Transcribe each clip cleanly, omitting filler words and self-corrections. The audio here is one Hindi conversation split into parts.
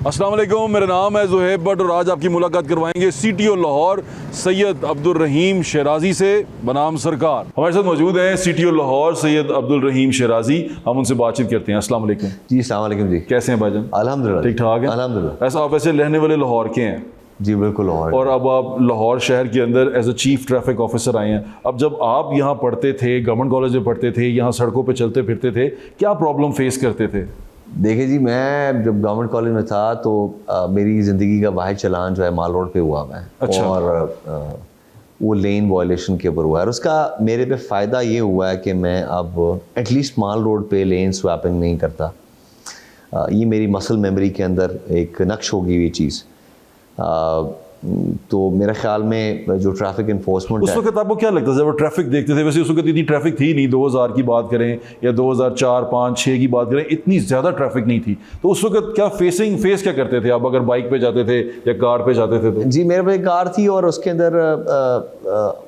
अस्सलाम वालेकुम, मेरा नाम है ज़ुहैब भट्ट और आज आपकी मुलाकात करवाएंगे CTO लाहौर सैयद अब्दुल रहीम शराजी से बनाम सरकार। हमारे साथ मौजूद हैं CTO लाहौर सैयद अब्दुल रहीम शराजी। हम उनसे बातचीत करते हैं। अस्सलाम वालेकुम जी, अस्सलाम वालेकुम जी। कैसे हैं भाईजान? अल्हम्दुलिल्लाह ठीक ठाक है। अल्हम्दुलिल्लाह। ऐसा आप वैसे रहने वाले लाहौर के हैं जी बिल्कुल लाहौर। और अब आप लाहौर शहर के अंदर as a chief traffic officer आए हैं। अब जब आप यहाँ पढ़ते थे, गवर्नमेंट कॉलेज में पढ़ते थे, यहाँ सड़कों पर चलते फिरते थे, क्या प्रॉब्लम फेस करते थे? देखिए जी, मैं जब गवर्नमेंट कॉलेज में था तो मेरी ज़िंदगी का वाहिद चलान जो है माल रोड पे हुआ है। अच्छा। और वो लेन वायलेशन के ऊपर हुआ है और उसका मेरे पे फ़ायदा ये हुआ है कि मैं अब एटलीस्ट माल रोड पे लेन स्वैपिंग नहीं करता। ये मेरी मसल मेमोरी के अंदर एक नक्श होगी ये चीज़। तो मेरे ख्याल में जो ट्रैफिक इन्फोर्समेंट उस वक्त आपको क्या लगता था जब ट्रैफिक देखते थे? वैसे उस वक्त इतनी ट्रैफिक थी नहीं, 2000 की बात करें या 2004, 5, 6 की बात करें, इतनी ज़्यादा ट्रैफिक नहीं थी। तो उस वक्त क्या फेस क्या करते थे आप अगर बाइक पे जाते थे या कार पे जाते थे? तो जी, मेरे पे कार थी और उसके अंदर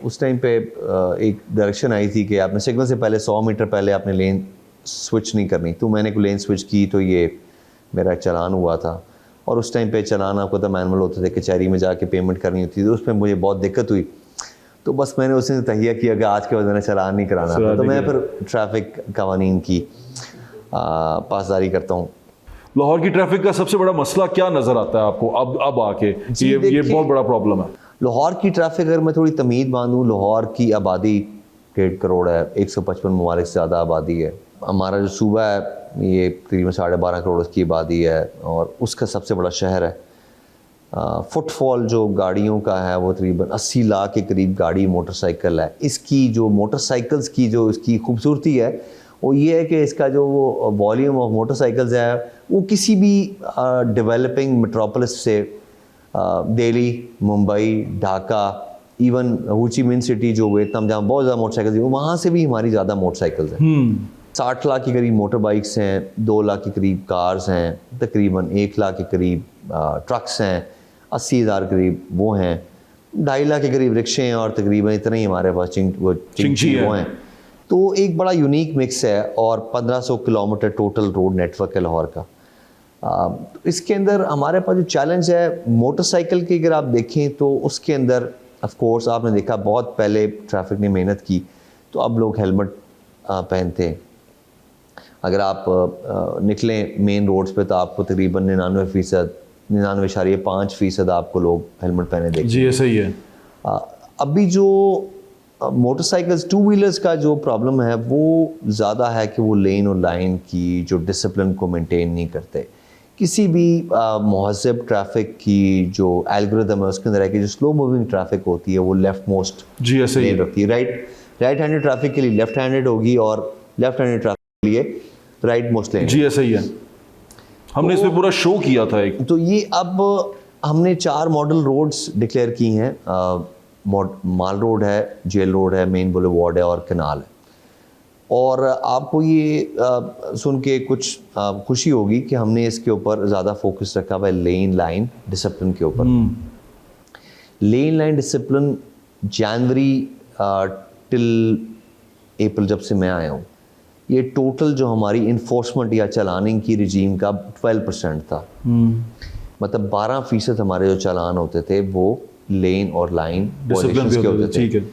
उस टाइम पे एक डायरेक्शन आई थी कि आपने सिग्नल से पहले 100 मीटर पहले आपने लेन स्विच नहीं करनी। तो मैंने कोई लेन स्विच की तो ये मेरा चालान हुआ था। और उस टाइम पे चालान आपको तो मैनुअल होते थे, कचहरी में जाके पेमेंट करनी होती थी। तो उसमें मुझे बहुत दिक्कत हुई, तो बस मैंने उसने तहिया किया कि आज के बाद मैंने चालान नहीं कराना था। तो मैं फिर ट्रैफिक कवानीन की पासदारी करता हूँ। लाहौर की ट्रैफिक का सबसे बड़ा मसला क्या नज़र आता है आपको अब आके? ये बहुत बड़ा प्रॉब्लम है लाहौर की ट्रैफिक। अगर मैं थोड़ी तमीद बांधूँ, लाहौर की आबादी 1.5 करोड़ है, 155 ममालिक से ज़्यादा आबादी है। हमारा जो सूबा है ये तकरीबन 12.5 करोड़ की आबादी है और उसका सबसे बड़ा शहर है। फुटफॉल जो गाड़ियों का है वो तकरीबन 80 लाख के करीब गाड़ी मोटरसाइकिल है। इसकी जो मोटरसाइकिल्स की जो इसकी खूबसूरती है वो ये है कि इसका जो वो वॉल्यूम ऑफ मोटरसाइकिल्स है वो किसी भी डेवलपिंग मेट्रोपोलिस से दिल्ली, मुंबई, ढाका, इवन हो ची मिन सिटी जो वियतनाम जहाँ बहुत ज़्यादा मोटरसाइकिल्स हैं, वहाँ से भी हमारी ज़्यादा मोटरसाइकिल्स हैं। 60 लाख के करीब मोटर बाइक्स हैं, 2 लाख के करीब कार्स हैं, तकरीबन 1 लाख के करीब ट्रक्स हैं, 80,000 करीब वो हैं, 2.5 लाख के करीब रिक्शे हैं और तकरीबन इतने ही हमारे पास चिंची वो हैं। तो एक बड़ा यूनिक मिक्स है और 1500 किलोमीटर टोटल रोड नेटवर्क है लाहौर का। इसके अंदर हमारे पास जो चैलेंज है मोटरसाइकिल की अगर आप देखें तो उसके अंदर ऑफ कोर्स आपने देखा बहुत पहले ट्रैफिक ने मेहनत की तो अब लोग हेलमेट पहनते हैं। अगर आप निकलें मेन रोड्स पे तो आपको तकरीबन 99%, 99.5% आपको लोग हेलमेट पहने देखेंगे। जी ऐसा ही है। अभी जो मोटरसाइकिल्स, टू व्हीलर्स का जो प्रॉब्लम है वो ज़्यादा है कि वो लेन और लाइन की जो डिसिप्लिन को मेंटेन नहीं करते। किसी भी मुहज़्ज़ब ट्रैफिक की जो एल्गोरिदम है उसके अंदर है कि जो स्लो मूविंग ट्रैफिक होती है वो लेफ्ट मोस्ट जी ऐसे ही रखती है। राइट हैंडेड ट्रैफिक के लिए लेफ्ट हैंडेड होगी और लेफ्ट हैंडेड ट्रैफिक के लिए राइट मोस्ट लेन। जी ऐसा ही है। हमने इसमें पूरा शो किया था एक। तो ये अब हमने 4 मॉडल रोड्स डिक्लेयर की हैं। माल रोड है, जेल रोड है, मेन बुलेवार्ड है और कनाल है। और आपको ये सुन के कुछ खुशी होगी कि हमने इसके ऊपर ज़्यादा फोकस रखा हुआ है लेन लाइन डिसिप्लिन के ऊपर। लेन लाइन डिसिप्लिन जनवरी टिल अप्रैल जब से मैं आया हूँ, ये टोटल जो हमारी इन्फोर्समेंट या चलानिंग की रिजीम का 12% था। मतलब 12% हमारे जो चालान होते थे वो लेन और लाइन वॉयलेशंस के होते थे। ठीक है।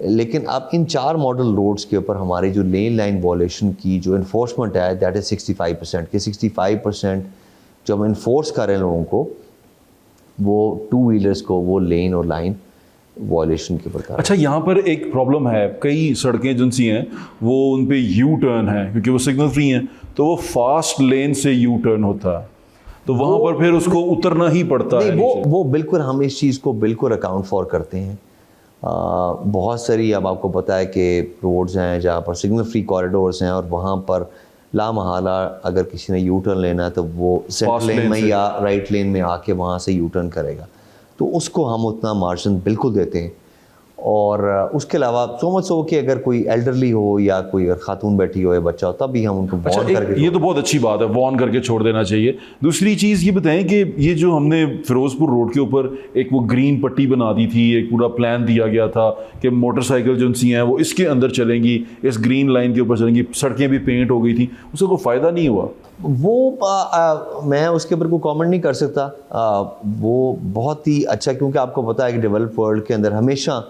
लेकिन अब इन 4 मॉडल रोड्स के ऊपर हमारी जो लेन लाइन वॉयलेशन की जो इन्फोर्समेंट है दैट इज़ 65%। कि 65% जो हम इन्फोर्स कर रहे हैं लोगों को वो टू व्हीलर्स को वो लेन और लाइन वॉयलेशन के प्रकार। अच्छा, यहाँ पर एक प्रॉब्लम है, कई सड़कें जिन सी हैं वो उन पे यू टर्न है क्योंकि वो सिग्नल फ्री हैं, तो वो फास्ट लेन से यू टर्न होता है, तो वहाँ पर फिर उसको उतरना ही पड़ता है। वो बिल्कुल हम इस चीज़ को बिल्कुल अकाउंट फॉर करते हैं। बहुत सारी अब आपको पता है कि रोड्स हैं जहाँ पर सिग्नल फ्री कॉरिडोर्स हैं और वहाँ पर लामहला अगर किसी ने यू टर्न लेना है तो वो सेंटर लेन में या राइट लेन में आके वहाँ से यू टर्न करेगा, तो उसको हम उतना मार्जिन बिल्कुल देते हैं। और उसके अलावा सो मच सो कि अगर कोई एल्डरली हो या कोई अगर खातून बैठी हो या बच्चा हो तब भी हम उनको अच्छा, वॉर्न करके ये तो बहुत अच्छी बात है, वॉर्न करके छोड़ देना चाहिए। दूसरी चीज़ ये बताएं कि ये जो हमने फिरोजपुर रोड के ऊपर एक वो ग्रीन पट्टी बना दी थी, एक पूरा प्लान दिया गया था कि मोटरसाइकिल जो सी हैं वो इसके अंदर चलेंगी, इस ग्रीन लाइन के ऊपर चलेंगी, सड़कें भी पेंट हो गई थी, उसका कोई फ़ायदा नहीं हुआ। वो मैं उसके ऊपर कोई कमेंट नहीं कर सकता। वो बहुत ही अच्छा, क्योंकि आपको पता है कि डेवलप वर्ल्ड के अंदर हमेशा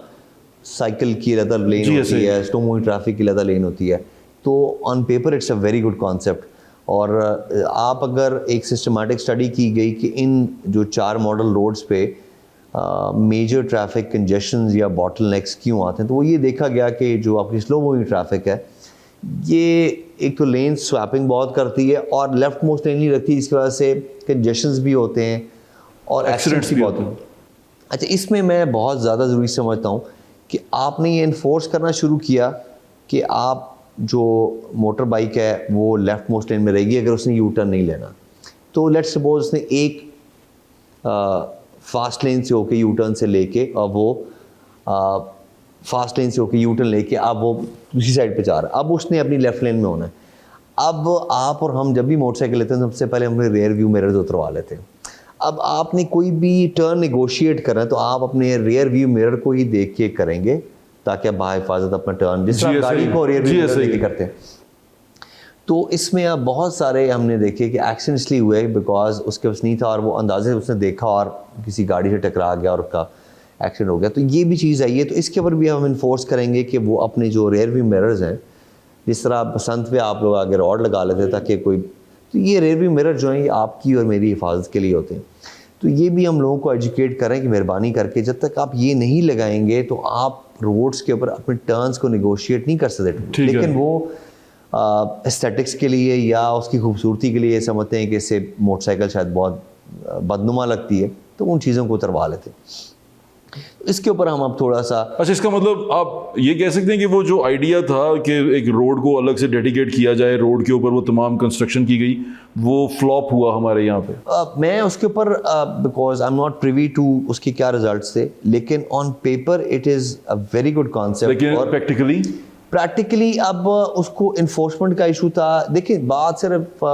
साइकिल की अलग लेन होती है, स्लो मूविंग ट्रैफिक की अलग लेन होती है, तो on paper it's a very good concept. और आप अगर एक सिस्टमेटिक स्टडी की गई कि इन जो 4 मॉडल रोड्स पे मेजर ट्रैफिक कंजेशंस या बॉटलनेक्स क्यों आते हैं, तो वो ये देखा गया कि जो आपकी स्लो मूविंग ट्रैफिक है ये एक तो लेन स्वैपिंग बहुत करती है और लेफ्ट मोस्ट लेन नहीं रखती, इसकी वजह से कंजेशंस भी होते हैं और एक्सीडेंट्स भी होते हैं। अच्छा, इसमें मैं बहुत ज़्यादा ज़रूरी समझता हूँ कि आपने ये इन्फोर्स करना शुरू किया कि आप जो मोटर बाइक है वो लेफ्ट मोस्ट लेन में रहेगी अगर उसने यू टर्न नहीं लेना। तो लेट्स सपोज उसने एक फास्ट लेन से होके यू टर्न से लेके और वो फास्ट लेन से होके यू टर्न लेके अब वो दूसरी साइड पे जा रहा है, अब उसने अपनी लेफ्ट लेन में होना है। अब आप और हम जब भी मोटरसाइकिल लेते हैं सबसे पहले हमने रेयर व्यू मिरर्स उतरवा लेते हैं। अब आपने कोई भी टर्न नेगोशिएट करना है तो आप अपने रेयर व्यू मिरर को ही देख के करेंगे ताकि आप बाहिफाजत अपना टर्न, जिस तरह गाड़ी को रेयर व्यू मिरर देख के करते हैं। तो इसमें अब बहुत सारे हमने देखे कि एक्सीडेंट इसलिए हुए बिकॉज उसके पास नहीं था और वो अंदाजे से उसने देखा और किसी गाड़ी से टकरा गया और उसका एक्सीडेंट हो गया। तो ये भी चीज़ आई है, तो इसके ऊपर भी हम इन्फोर्स करेंगे कि वो अपने जो रेयर व्यू मिरर्स हैं, जिस तरह बसंत पे आप लोग आगे रॉड लगा लेते ताकि कोई, तो ये रेयर व्यू मिरर जो हैं ये आपकी और मेरी हिफाजत के लिए होते हैं। तो ये भी हम लोगों को एजुकेट करें कि मेहरबानी करके जब तक आप ये नहीं लगाएंगे तो आप रोड्स के ऊपर अपने टर्न्स को निगोशिएट नहीं कर सकते। लेकिन वो एस्थेटिक्स के लिए या उसकी खूबसूरती के लिए ये समझते हैं कि इससे मोटरसाइकिल शायद बहुत बदनुमा लगती है, तो उन चीज़ों को उतरवा लेते हैं। इसके ऊपर हम अब थोड़ा सा, अच्छा, इसका मतलब आप ये कह सकते हैं कि वो जो आइडिया था कि एक रोड को अलग से डेडिकेट किया जाए, रोड के ऊपर वो तमाम कंस्ट्रक्शन की गई, वो फ्लॉप हुआ हमारे यहाँ पे। मैं उसके ऊपर because I am not privy to उसके क्या रिजल्ट्स थे, लेकिन on paper it is a very good concept. लेकिन और प्रैक्टिकली अब उसको इन्फोर्समेंट का इशू था। देखिए, बात सिर्फ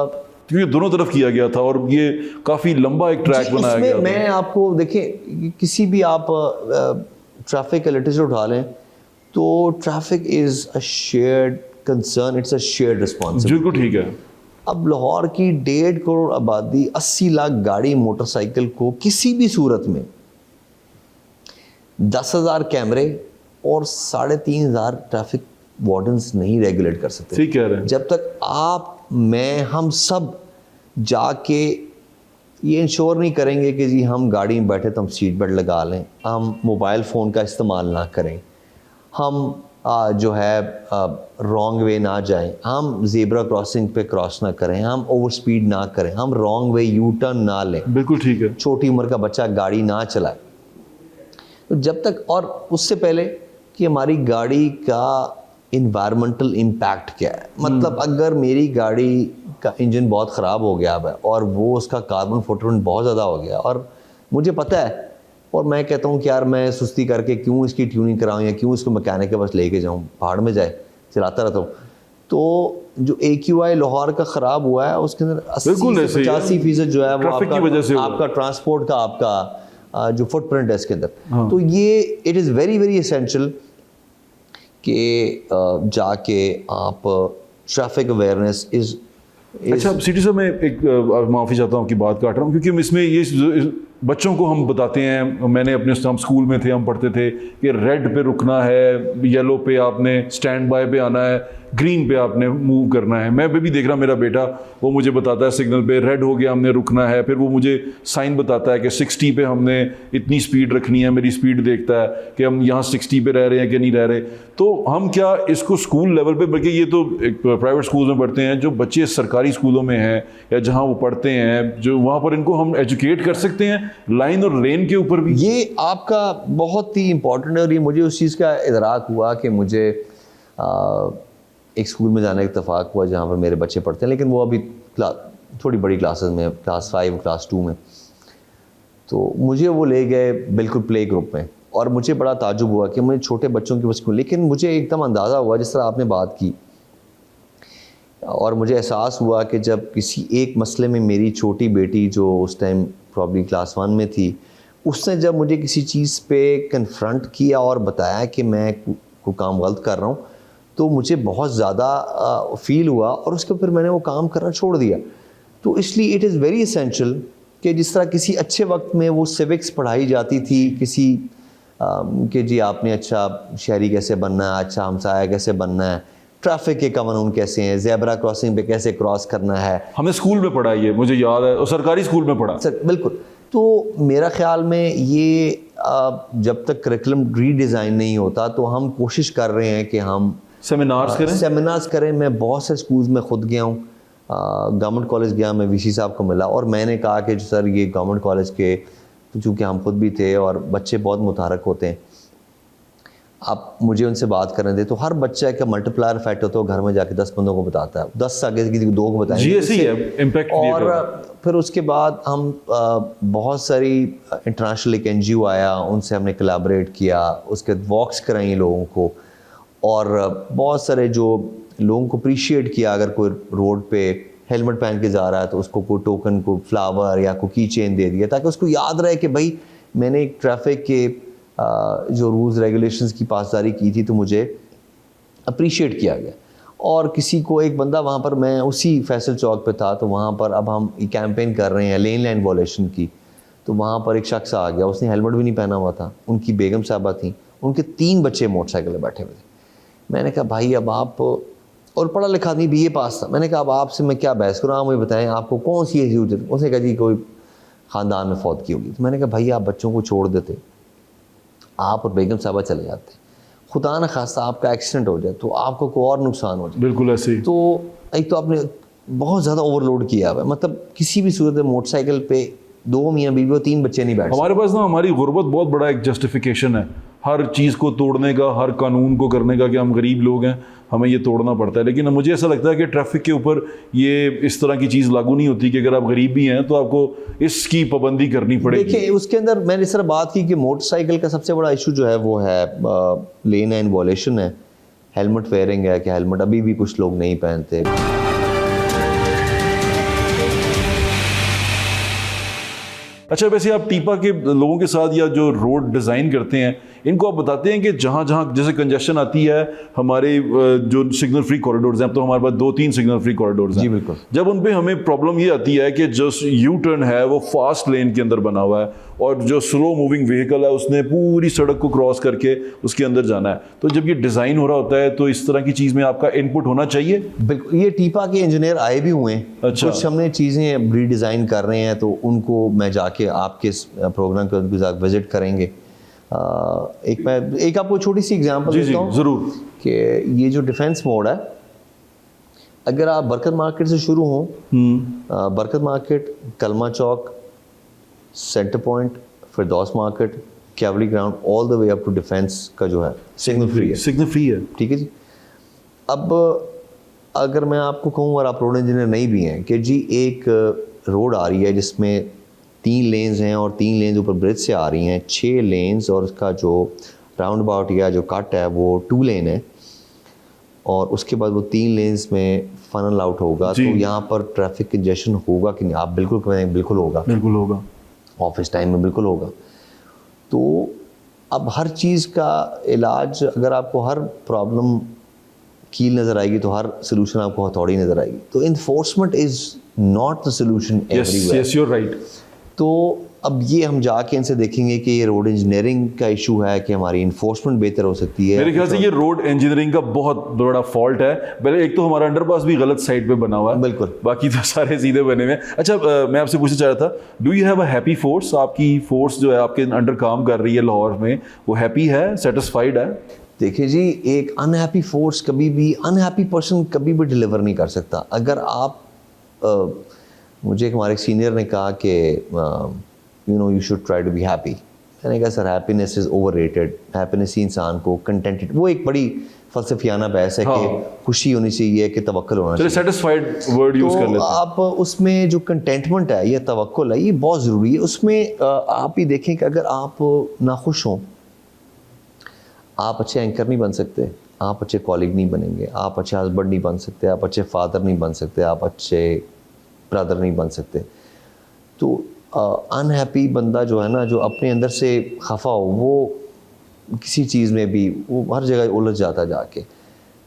क्योंकि दोनों तरफ किया गया था और ये काफ़ी लंबा एक ट्रैक बनाया गया था। मैं आपको देखिए, किसी भी आप ट्रैफिक का लिटरेचर उठा लें तो traffic is a shared concern, it's a shared responsibility. बिल्कुल ठीक है। अब लाहौर की 1.5 करोड़ आबादी, 80 लाख गाड़ी मोटरसाइकिल को किसी भी सूरत में 10,000 कैमरे और 3,500 ट्रैफिक वार्डन्स नहीं रेगुलेट कर सकते। ठीक कह रहे हैं। जब तक आप, मैं, हम सब जाके ये इंश्योर नहीं करेंगे कि जी हम गाड़ी में बैठे तो हम सीट बेल्ट लगा लें, हम मोबाइल फ़ोन का इस्तेमाल ना करें, हम जो है रॉन्ग वे ना जाएं, हम ज़ेब्रा क्रॉसिंग पे क्रॉस ना करें, हम ओवर स्पीड ना करें, हम रॉन्ग वे यू टर्न ना लें, बिल्कुल ठीक है, छोटी उम्र का बच्चा गाड़ी ना चलाए, तो जब तक, और उससे पहले कि हमारी गाड़ी का इन्वायरमेंटल इम्पैक्ट क्या है। मतलब अगर मेरी गाड़ी का इंजन बहुत ख़राब हो गया है और वो उसका कार्बन फुटप्रिंट बहुत ज़्यादा हो गया और मुझे पता है, और मैं कहता हूँ कि यार मैं सुस्ती करके क्यों इसकी ट्यूनिंग कराऊँ या क्यों इसको मैकेनिक के पास लेके जाऊँ, पहाड़ में जाए चलाता रहता हूँ। तो जो AQI लाहौर का ख़राब हुआ है उसके अंदर 80 से 85% जो है वो आपका ट्रांसपोर्ट का, आपका जो फुटप्रिंट है इसके अंदर। तो ये it is very very essential कि जाके आप ट्रैफिक अवेयरनेस इज़। अच्छा सिटी साहब, मैं एक माफ़ी चाहता हूँ आपकी बात काट रहा हूँ, क्योंकि इसमें ये बच्चों को हम बताते हैं, मैंने अपने, हम स्कूल में थे, हम पढ़ते थे कि रेड पे रुकना है, येलो पे आपने स्टैंड बाय पे आना है, ग्रीन पे आपने मूव करना है। मैं भी देख रहा, मेरा बेटा वो मुझे बताता है सिग्नल पे रेड हो गया हमने रुकना है, फिर वो मुझे साइन बताता है कि 60 पे हमने इतनी स्पीड रखनी है, मेरी स्पीड देखता है कि हम यहाँ 60 पे रह रहे हैं कि नहीं रह रहे। तो हम क्या इसको स्कूल लेवल पे, बल्कि ये तो एक प्राइवेट स्कूल में पढ़ते हैं, जो बच्चे सरकारी स्कूलों में हैं या जहाँ वो पढ़ते हैं, जो वहाँ पर इनको हम एजुकेट कर सकते हैं लाइन और लेन के ऊपर भी। ये आपका बहुत ही इम्पोर्टेंट है और ये मुझे उस चीज़ का इदराक हुआ कि मुझे एक स्कूल में जाने का इत्तेफाक हुआ जहाँ पर मेरे बच्चे पढ़ते हैं, लेकिन वो अभी थोड़ी बड़ी क्लासेस में, क्लास 5 क्लास 2 में। तो मुझे वो ले गए बिल्कुल प्ले ग्रुप में और मुझे बड़ा ताजुब हुआ कि मुझे छोटे बच्चों की मुश्किल, लेकिन मुझे एकदम अंदाज़ा हुआ जिस तरह आपने बात की, और मुझे एहसास हुआ कि जब किसी एक मसले में मेरी छोटी बेटी जो उस टाइम प्रॉब्ली क्लास 1 में थी, उसने जब मुझे किसी चीज़ पे कन्फ्रंट किया और बताया कि मैं कोई काम गलत कर रहा हूँ, तो मुझे बहुत ज़्यादा फ़ील हुआ और उसके फिर मैंने वो काम करना छोड़ दिया। तो इसलिए इट इज़ वेरी एसेंशियल कि जिस तरह किसी अच्छे वक्त में वो सिविक्स पढ़ाई जाती थी किसी कि जी आपने अच्छा शहरी कैसे बनना है, अच्छा हमसाया कैसे बनना है, ट्रैफिक के कानून कैसे हैं, ज़ेब्रा क्रॉसिंग पे कैसे क्रॉस करना है। हमें स्कूल में पढ़ा ये, मुझे याद है, और सरकारी स्कूल में पढ़ा। सर बिल्कुल। तो मेरा ख्याल में ये जब तक करिकुलम रीडिज़ाइन नहीं होता तो हम कोशिश कर रहे हैं कि हम सेमिनार्स करें। मैं बहुत से स्कूल्स में ख़ुद गया हूँ, गवर्नमेंट कॉलेज गया, मैं वीसी साहब को मिला और मैंने कहा कि सर ये गवर्नमेंट कॉलेज के, चूँकि हम खुद भी थे और बच्चे बहुत मुतारक होते हैं, आप मुझे उनसे बात करने दें। तो हर बच्चा का मल्टीप्लायर इफेक्ट होता है, घर में जाके 10 बंदों को बताता है, 10 आगे किसी को 2 को बताएंगे, और फिर उसके बाद हम बहुत सारी इंटरनेशनल एक NGO आया, उनसे हमने कोलैबोरेट किया, उसके वॉक्स कराई लोगों को, और बहुत सारे जो लोगों को अप्रिशिएट किया, अगर कोई रोड पे हेलमेट पहन के जा रहा है तो उसको कोई टोकन, को फ्लावर या कोई की चेन दे दिया, ताकि उसको याद रहे कि भाई मैंने एक ट्रैफिक के जो रूल्स रेगुलेशंस की पासदारी की थी तो मुझे अप्रिशिएट किया गया। और किसी को, एक बंदा वहाँ पर, मैं उसी फैसल चौक पे था, तो वहाँ पर अब हम ये कैंपेन कर रहे हैं लेन लाइन वॉलेशन की, तो वहाँ पर एक शख्स आ गया, उसने हेलमेट भी नहीं पहना हुआ था, उनकी बेगम साहबा थी, उनके 3 बच्चे मोटरसाइकिल पर बैठे हुए थे। मैंने कहा भाई अब आप, और पढ़ा लिखा आदमी BA पास था, मैंने कहा अब आपसे मैं क्या बहस करूँ, आप मुझे बताएं आपको कौन सी ऐसी जरूरत। उसने कहा जी कोई ख़ानदान में फौत की होगी। तो मैंने कहा भाई आप बच्चों को छोड़ देते, आप और बेगम साहबा चले जाते, खुदा न खास्ता आपका एक्सीडेंट हो जाए तो आपको कोई और नुकसान हो जाए। बिल्कुल ऐसे ही। तो एक तो आपने बहुत ज़्यादा ओवरलोड किया हुआ है, मतलब किसी भी सूरत में मोटरसाइकिल पे 2 मियाँ बीवी और 3 बच्चे नहीं बैठ। हमारे पास ना हमारी गुर्बत बहुत बड़ा एक जस्टिफिकेशन है हर चीज़ को तोड़ने का, हर कानून को करने का, कि हम गरीब लोग हैं, हमें ये तोड़ना पड़ता है। लेकिन मुझे ऐसा लगता है कि ट्रैफिक के ऊपर ये इस तरह की चीज़ लागू नहीं होती कि अगर आप गरीब भी हैं तो आपको इसकी पाबंदी करनी पड़ेगी। देखिए उसके अंदर मैंने इस तरह बात की कि मोटरसाइकिल का सबसे बड़ा इशू जो है वो है लेन लाइन वॉलेशन है, हेलमेट वेयरिंग है कि हेलमेट अभी भी कुछ लोग नहीं पहनते। अच्छा, वैसे आप टीपा के लोगों के साथ या जो रोड डिज़ाइन करते हैं इनको आप बताते हैं कि जहाँ जहाँ जैसे कंजेशन आती है, हमारे जो सिग्नल फ्री कॉरिडोर्स हैं, तो हमारे पास 2-3 सिग्नल फ्री कॉरिडोर्स हैं। जी बिल्कुल। जब उन पे हमें प्रॉब्लम ये आती है कि जो यू टर्न है वो फास्ट लेन के अंदर बना हुआ है और जो स्लो मूविंग व्हीकल है उसने पूरी सड़क को क्रॉस करके उसके अंदर जाना है, तो जब ये डिज़ाइन हो रहा होता है तो इस तरह की चीज़ में आपका इनपुट होना चाहिए। बिल्कुल, ये टीपा के इंजीनियर आए भी हुए हैं। अच्छा। कुछ हमने चीज़ें रीडिज़ाइन कर रहे हैं, तो उनको मैं जाके आपके प्रोग्राम के उनके साथ विजिट करेंगे। एक आपको छोटी सी एग्जांपल देता हूँ ज़रूर, कि ये जो डिफेंस मोड है, अगर आप बरकत मार्केट से शुरू हों, Barkat market, Kalma Chowk, centre point, Firdous market, cavalry ground, all the way up to defence का जो है सिग्नल फ्री है। सिग्नल फ्री है, ठीक है जी। अब अगर मैं आपको कहूँ और आप रोड इंजीनियर नहीं भी हैं कि जी एक रोड आ रही है जिसमें 3 लेन्स हैं और 3 लेन्स ऊपर ब्रिज से आ रही हैं, 6 लेन्स, और उसका जो राउंड अबाउट या जो कट है वो 2 लेन है, और उसके बाद वो 3 लेन्स में फनल आउट होगा, तो यहाँ पर ट्रैफिक कंजेशन होगा कि नहीं? आप बिल्कुल कहें बिल्कुल होगा, बिल्कुल होगा, ऑफिस टाइम में बिल्कुल होगा। तो अब हर चीज़ का इलाज, अगर आपको हर प्रॉब्लम कील नज़र आएगी तो हर सोल्यूशन आपको हथौड़ी नज़र आएगी। तो enforcement is not the solution everywhere. Yes, you are right. तो अब ये हम जाके इनसे देखेंगे कि ये रोड इंजीनियरिंग का इशू है कि हमारी इन्फोर्समेंट बेहतर हो सकती है। मेरे ख्याल से ये रोड इंजीनियरिंग का बहुत बड़ा फॉल्ट है। पहले एक तो हमारा अंडरपास भी गलत साइड पे बना हुआ है, बिल्कुल, बाकी तो सारे सीधे बने हुए हैं। अच्छा, मैं आपसे पूछना चाह रहा था, do you have a happy force? आपकी फोर्स जो है आपके अंडर काम कर रही है लाहौर में, वो हैप्पी है, सेटिस्फाइड है? देखिए जी, एक अनहैप्पी फोर्स कभी भी, अनहैप्पी पर्सन कभी भी डिलीवर नहीं कर सकता। अगर आप मुझे हमारे सीनियर ने कहा कि you know you should try to be happy. मैंने कहा sir happiness is overrated, happiness ही इंसान को कंटेंटेड, वो एक बड़ी फलसफियाना बहस है कि खुशी होनी चाहिए कि तवक्कुल होना चाहिए। सेटिस्फाइड वर्ड यूज़ कर लेते हैं। आप उसमें जो कंटेंटमेंट है या तवक्कुल है, ये बहुत ज़रूरी है। उसमें आप ही देखें कि अगर आप नाखुश हों आप अच्छे एंकर नहीं बन सकते, आप अच्छे कॉलीग नहीं बनेंगे, आप अच्छे हस्बैंड नहीं बन सकते, आप अच्छे फादर नहीं बन सकते, आप अच्छे ब्रदर नहीं बन सकते। तो अनहैप्पी बंदा जो है ना, जो अपने अंदर से खफा हो, वो किसी चीज़ में भी वो हर जगह उलझ जाता जाके।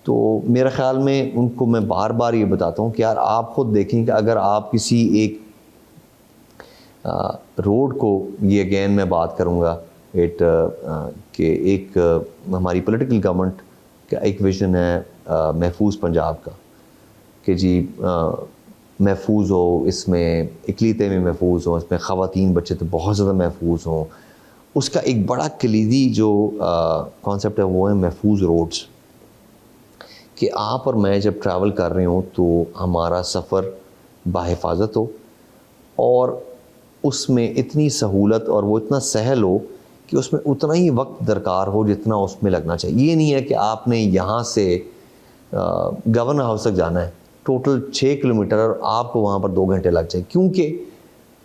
तो मेरा ख़्याल में उनको मैं बार बार ये बताता हूँ कि यार आप खुद देखें कि अगर आप किसी एक रोड को, ये अगेन मैं बात करूँगा कि एक हमारी पॉलिटिकल गवर्नमेंट का एक विज़न है महफूज पंजाब का, कि जी महफूज हो, इसमें इकलीते में महफूज हो, इसमें ख़वातीन बच्चे तो बहुत ज़्यादा महफूज हों। उसका एक बड़ा कलीदी जो कॉन्सेप्ट है वो है महफूज रोड्स, कि आप और मैं जब ट्रैवल कर रहे हों तो हमारा सफ़र बाहिफाजत हो और उसमें इतनी सहूलत और वो इतना सहल हो कि उसमें उतना ही वक्त दरकार हो जितना उसमें लगना चाहिए। ये नहीं है कि आपने यहाँ से गवर्नर हाउस तक जाना है, टोटल 6 किलोमीटर, और आपको वहाँ पर 2 घंटे लग जाए, क्योंकि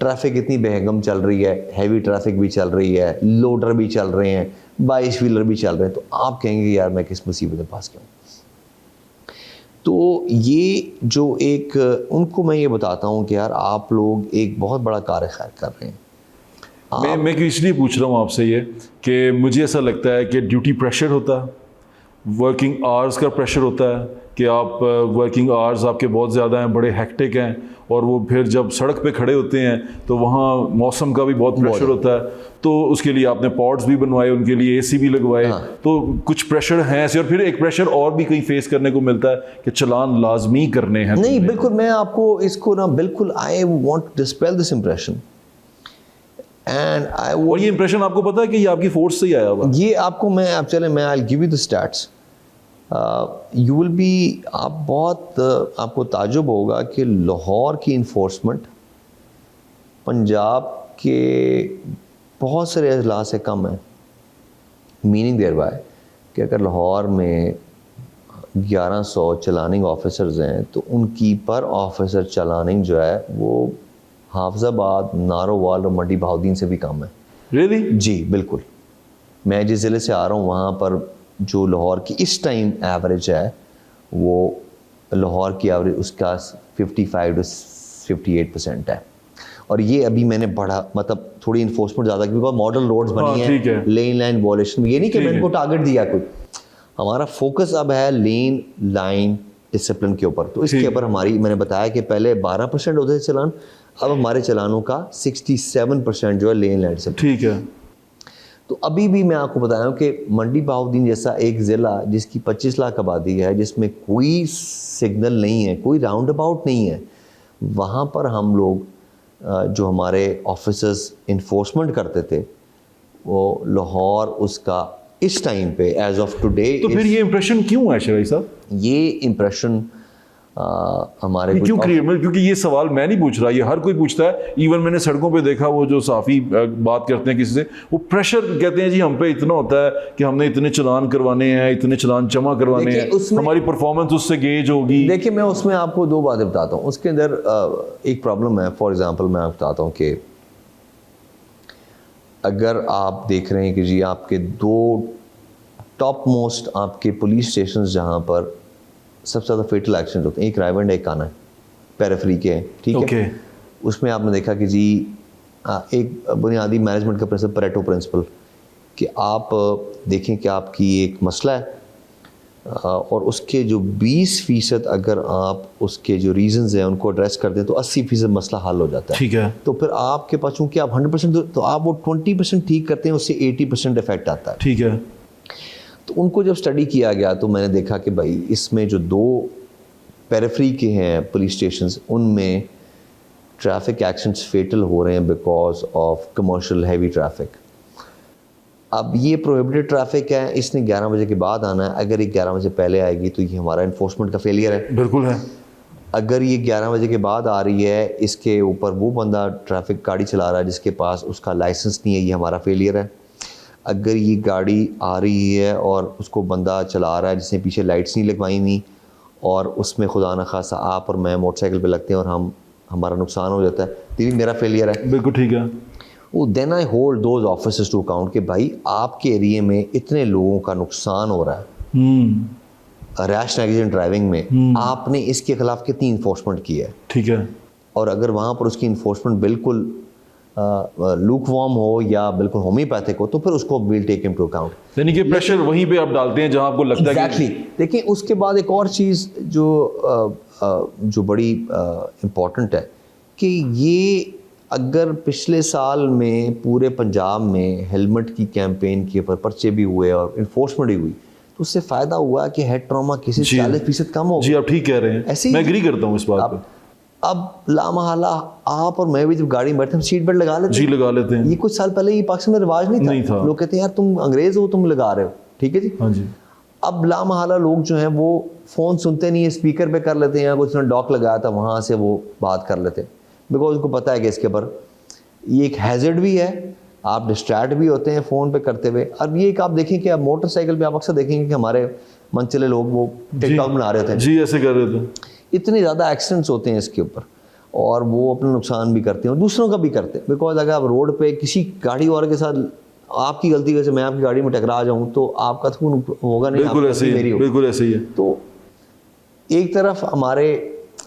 ट्रैफिक इतनी बेहगम चल रही है, हैवी ट्रैफिक भी चल रही है, लोडर भी चल रहे हैं, 22 व्हीलर भी चल रहे हैं। तो आप कहेंगे यार मैं किस मुसीबत में फंस गया हूँ। तो ये जो एक उनको मैं ये बताता हूँ कि यार आप लोग एक बहुत बड़ा कार्य खैर कर रहे हैं। मैं इसलिए पूछ रहा हूँ आपसे ये कि मुझे ऐसा लगता है कि ड्यूटी प्रेशर होता है, वर्किंग आवर्स का प्रेशर होता है कि आप वर्किंग आवर्स आपके बहुत ज़्यादा हैं, बड़े हेक्टिक हैं, और वो फिर जब सड़क पे खड़े होते हैं तो वहाँ मौसम का भी बहुत प्रेशर होता है। तो उसके लिए आपने पॉड्स भी बनवाए, उनके लिए एसी भी लगवाए। हाँ। तो कुछ प्रेशर हैं ऐसे, और फिर एक प्रेशर और भी कहीं फेस करने को मिलता है कि चलान लाजमी करने हैं। नहीं, बिल्कुल, मैं आपको इसको ना बिल्कुल I want to dispel this impression and I, और ये इंप्रेशन आपको पता है कि ये आपकी फोर्स से ही आया हुआ? ये आपको मैं अब चले मैं I give you the stats, you will be, आप बहुत आपको ताजुब होगा कि लाहौर की इन्फोर्समेंट पंजाब के बहुत सारे अजला से कम है। मीनिंग देयर बाय कि अगर लाहौर में 1100 चलानिंग ऑफिसर्स हैं तो उनकी पर ऑफिसर चलानिंग जो है वो हाफजाबाद, नारोवाल और मंडी बहाउद्दीन से भी कम है। रियली? जी बिल्कुल। मैं जिस ज़िले से आ रहा हूँ वहाँ पर जो लाहौर की इस टाइम एवरेज है वो लाहौर की एवरेज उसका 55 to 58% है। और ये अभी मैंने बढ़ा, मतलब थोड़ी इन्फोर्समेंट ज़्यादा, क्योंकि मॉडल रोड्स बनी है, लेन लाइन वॉलेशन, ये नहीं कि मैंने को टारगेट दिया कोई, हमारा फोकस अब है लेन लाइन डिसिप्लिन के ऊपर। तो इसके ऊपर हमारी, मैंने बताया कि पहले 12% होते थे चलान, अब हमारे चलानों का 67% जो है लेन लाइन डिसिप्लिन। ठीक है। तो अभी भी मैं आपको बता रहा हूँ कि मंडी बहाउद्दीन जैसा एक ज़िला जिसकी 25 लाख आबादी है, जिसमें कोई सिग्नल नहीं है, कोई राउंड अबाउट नहीं है, वहाँ पर हम लोग जो हमारे ऑफिसर्स इन्फोर्समेंट करते थे वो लाहौर उसका इस टाइम पे एज ऑफ टुडे। तो फिर ये इंप्रेशन क्यों है शराई साहब? ये इंप्रेशन हमारे क्यों क्रिएट, क्योंकि ये सवाल मैं नहीं पूछ रहा, ये हर कोई पूछता है। इवन मैंने सड़कों पे देखा, वो जो साफ़ी बात करते हैं किसी से, वो प्रेशर कहते हैं जी हम पे इतना होता है कि हमने इतने चलान करवाने हैं, इतने चलान जमा करवाने हैं, हमारी परफॉर्मेंस उससे गेज होगी। देखिए मैं उसमें आपको 2 बातें बताता हूँ। उसके अंदर एक प्रॉब्लम है। फॉर एग्जांपल मैं आपको बताता हूँ कि अगर आप देख रहे हैं कि जी आपके 2 टॉप मोस्ट आपके पुलिस स्टेशन जहाँ पर सबसे ज़्यादा फेटल एक्सीडेंट होते हैं, एक रायवंड एक काना है, पेरिफेरी के हैं, ठीक है। उसमें आपने देखा कि जी एक बुनियादी मैनेजमेंट का प्रिंसिपल, परेटो प्रिंसिपल, कि आप देखें कि आपकी एक मसला है और उसके जो 20% अगर आप उसके जो रीजंस हैं उनको एड्रेस कर दें तो 80% मसला हल हो जाता है। ठीक है। तो फिर आपके पास चूँकि आप 100% तो आप वो 20% ठीक करते हैं, उससे 80% इफेक्ट आता है। ठीक है। तो उनको जब स्टडी किया गया तो मैंने देखा कि भाई इसमें जो 2 पेरिफेरी के हैं पुलिस स्टेशंस, उनमें ट्रैफिक एक्सीडेंट्स फेटल हो रहे हैं because of commercial heavy traffic. अब ये प्रोहिबिटेड ट्रैफिक है, इसने 11 बजे के बाद आना है। अगर ये 11 बजे पहले आएगी तो ये हमारा इन्फोर्समेंट का फेलियर है। बिल्कुल है। अगर ये 11 बजे के बाद आ रही है, इसके ऊपर वो बंदा ट्रैफिक गाड़ी चला रहा है जिसके पास उसका लाइसेंस नहीं है, ये हमारा फेलियर है। अगर ये गाड़ी आ रही है और उसको बंदा चला रहा है जिसने पीछे लाइट्स नहीं लगवाई हुई और उसमें खुदा न खासा आप और मैं मोटरसाइकिल पे लगते हैं और हमारा नुकसान हो जाता है, तो ये मेरा फेलियर है। बिल्कुल ठीक है। वो then I hold those officers to account कि भाई आपके एरिया में इतने लोगों का नुकसान हो रहा है रैश नेग्लिजेंट ड्राइविंग में, आपने इसके खिलाफ कितनी इन्फोर्समेंट की है, ठीक है, और अगर वहाँ पर उसकी इन्फोर्समेंट बिल्कुल लूक वार्म हो या बिल्कुल होम्योपैथिक हो तो फिर उसको विल टेक इनटू अकाउंट। यानी कि प्रेशर वहीं पे आप डालते हैं जहां आपको लगता है एग्जैक्टली। देखिए उसके बाद एक और चीज़ जो बड़ी इम्पॉर्टेंट है कि ये अगर पिछले साल में पूरे पंजाब में हेलमेट की कैंपेन के ऊपर पर्चे भी हुए और इन्फोर्समेंट भी हुई तो उससे फ़ायदा हुआ कि हेड ट्रॉमा केसेस 40% कम हो जी, आप ठीक कह रहे हैं, ऐसे ही मैं एग्री करता हूँ इस बात पे। अब लामहला आप और मैं भी जब गाड़ी में बैठते हम सीट बेल्ट लगा लेते जी, लगा लेते हैं। ये कुछ साल पहले ये पाकिस्तान में रिवाज नहीं था। लोग कहते हैं यार तुम अंग्रेज हो तुम लगा रहे हो, ठीक है जी। हाँ जी। अब लामहला लोग जो हैं वो फ़ोन सुनते नहीं है, स्पीकर पे कर लेते हैं, कुछ ने डॉक लगाया था वहाँ से वो बात कर लेते हैं, बिकॉज उनको पता है कि इसके ऊपर ये एक हैजर्ड भी है, आप डिस्ट्रैक्ट भी होते हैं फ़ोन पे करते हुए। अब ये एक आप देखें कि आप मोटरसाइकिल पे आप अक्सर देखेंगे कि हमारे मनचले लोग वो टिकटॉक बना रहे होते हैं जी, ऐसे कर रहे थे। इतने ज़्यादा एक्सीडेंट्स होते हैं इसके ऊपर और वो अपना नुकसान भी करते हैं और दूसरों का भी करते हैं। बिकॉज अगर आप रोड पे किसी गाड़ी वाले के साथ आपकी गलती वजह से मैं आपकी गाड़ी में टकरा जाऊं तो आपका तो होगा नहीं, बिल्कुल ऐसे ही, बिल्कुल ऐसे ही है। तो एक तरफ हमारे